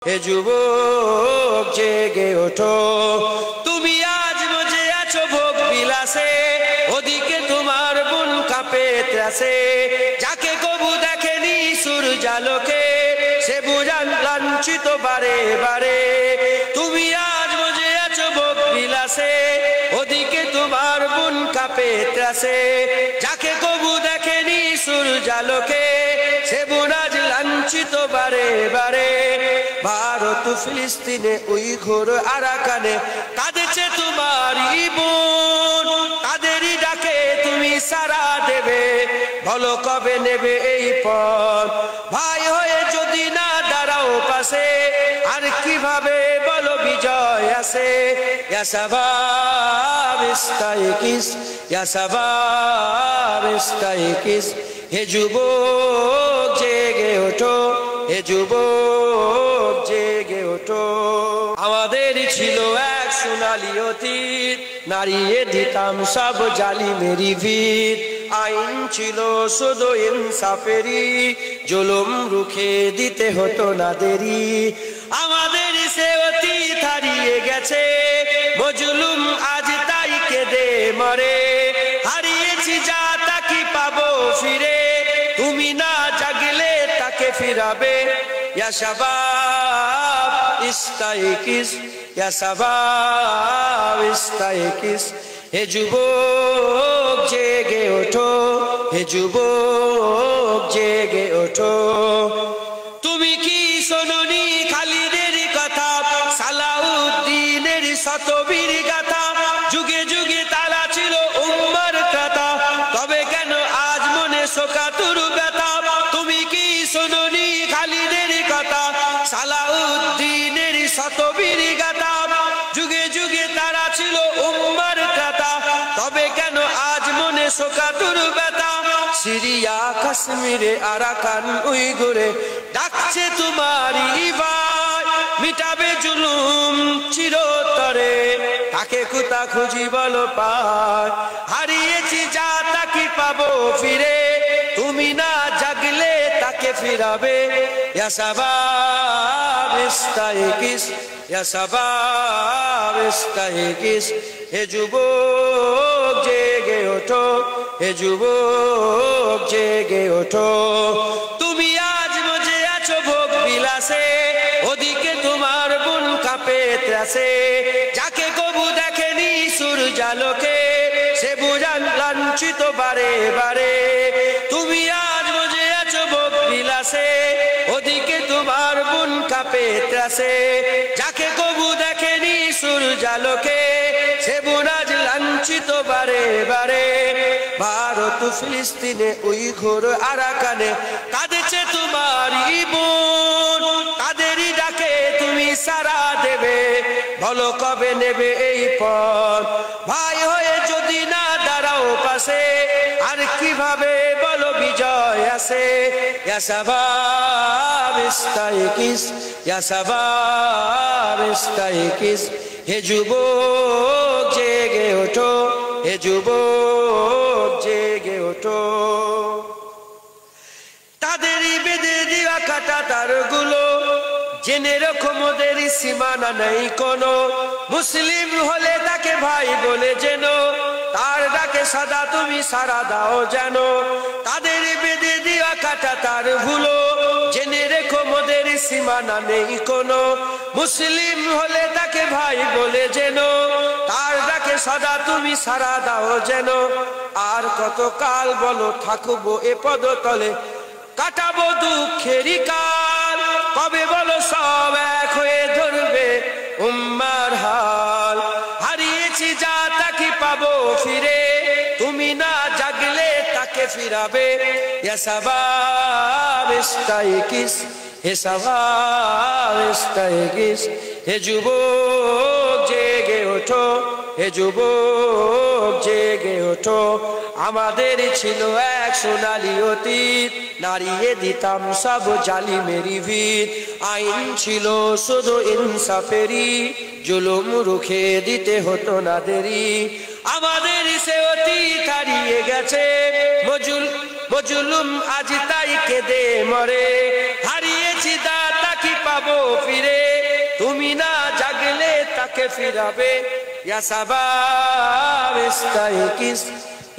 হে যুবক জেগে ওঠো। তুমি আজ মজে আছো ভোগ বিলাসে, ওদিকে তোমার বুন কাঁপে ত্রাসে। যাকে কবু দেখেনি সূর্যালোকে, সে বুঝান লাঞ্ছিত বারে বারে। তুমি আজ মজে আছো ভোগ বিলাসে, ওদিকে তোমার বুন কাঁপে ত্রাসে। যাকে কবু দেখেনি সূর্যালোকে, সে বুন আজ লাঞ্ছিত বারে বারে। ভারত ফিলিস্তিনে উইঘুর আরাকানে কাঁদেছে তোমারই বোন। তাদেরই ডাকে তুমি সাড়া দেবে, বলো কবে নেবে এই পথ। ভাই হয়ে যদি না দাঁড়াও পাশে, আর কিভাবে বলো বিজয় আসে। ইয়া শাবাব ইস্তাইকিস, ইয়া শাবাব ইস্তাইকিস। হে যুবক জেগে ওঠো, হে যুবক জেগে ওঠো। আমাদের ছিল এক সোনালী অতীত, নাড়িয়ে দিতাম সব জালিমেরই ভিত। আইন ছিল শুধু ইনসাফেরই, জুলুম রুখে দিতে হতো না দেরি। আমাদের সে অতীত হারিয়ে গেছে, মজলুম আজ তাই কেঁদে মরে। হারিয়েছি যা তা কি পাবো ফিরে, তুমি না জাগলে তাকে ফিরাবে। ইয়া শাবাব ইস্তাইকিস, ইয়া শাবাব ইস্তাইকিস। হে যুবক জেগে ওঠো, হে যুবক জেগে ওঠো। তুমি কি শোনোনি খালিদের কথা, সালাউদ্দিনের শতবীর গাথা। যুগে যুগে তারা ছিল উম্মার কথা, তবে কেন আজ মনে শোকাতুর ব্যথা। তুমি কি শোনোনি খালিদের কথা, সালাউদ্দিনের শতবীর গাথা। যুগে যুগে তারা ছিল উম্মার কথা, তবে কেন আজ মনে শোকাতুর ব্যথা। সিরিয়া কাশ্মীরে আরাকান উইঘুরে ডাকছে তোমারই ভাই। মিটাবে জুলুম চিরতরে, তাকে কোথা খুঁজি বলো পায়। হারিয়েছি যা তা কি পাবো ফিরে, তুমি না জাগলে তাকে ফিরাবে। ইয়া শাবাব ইস্তাইকিস, ইয়া শাবাব ইস্তাইকিস। হে যুবক জেগে ওঠো, হে যুবক জেগে ওঠো। তুমি আজ মজে আছো ভোগ বিলাসে, ওদিকে তোমার বুন কাঁপে ত্রাসে। যাকে কবু দেখেনি সূর্যালোকে, সে বুঝান লাঞ্ছিত বারে বারে। তুমি আজ মজে আছো ভোগ বিলাসে, ওদিকে তোমার বুন কাঁপে ত্রাসে। যাকে কবু দেখেনি সূর্যালোকে, সে বুন আজ লাঞ্ছিত বারে বারে। ভারত ফিলিস্তিনে উইঘুর আরাকানে কাঁদেছে তোমারই বোন। তাদেরই ডাকে তুমি সাড়া দেবে, বলো কবে নেবে এই পথ। ভাই হয়ে যদি না দাঁড়াও পাশে, আর কিভাবে বলো বিজয় আসে। ইয়া শাবাব ইস্তাইকিস, ইয়া শাবাব ইস্তাইকিস। হে যুবক জেগে ওঠো, হে যুবক জেগে ওঠো। তাদেরই বেঁধে দেওয়া কাটা তারগুলো, জেনে রাখো মোদের সীমানা নেই কোনো। মুসলিম হলে তাকে ভাই বলে যেন, তার ডাকে সদা তুমি সাড়া দাও যেন। তাদের বেঁধে দেওয়া কাটা তারগুলো, জেনে রেখো মোদের সীমানা নেই কোনো। মুসলিম হলে তাকে ভাই বলে যেন, তার ডাকে সদা তুমি সাড়া দাও যেন। আর কত কাল বলো থাকবো এ পদতলে, কাটাবো দুঃখেরই কাল। কবে বলো সব এক হয়ে ধরবে উম্মার হাল। হারিয়েছি যা তাকে পাবো ফিরে, তুমি না জাগলে তাকে ফিরাবে। ইয়া শাবাব ইস্তাইকিস, হে শাবাব ইস্তাইকিস। হে যুবক জেগে ওঠো, হে যুবক জেগে ওঠো। আমাদের ছিল এক সোনালী অতীত, নাড়িয়ে দিতাম সব জালিমেরই ভিত। আইন ছিল শুধু ইনসাফেরই, জুলুম রুখে দিতে হতো না দেরি। আমাদের সে অতীত হারিয়ে গেছে, মজলুম আজ তাই কেঁদে মরে। হারিয়েছি দাতা কি পাবো ফিরে, তুমি না জাগলে তাকে ফিরাবে ইয়া শাবাব ইস্তাইকিস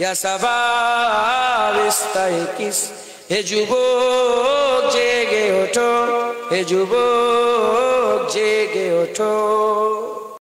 ইয়া শাবাব ইস্তাইকিস হে যুবক জেগে ওঠো হে যুবক জেগে ওঠো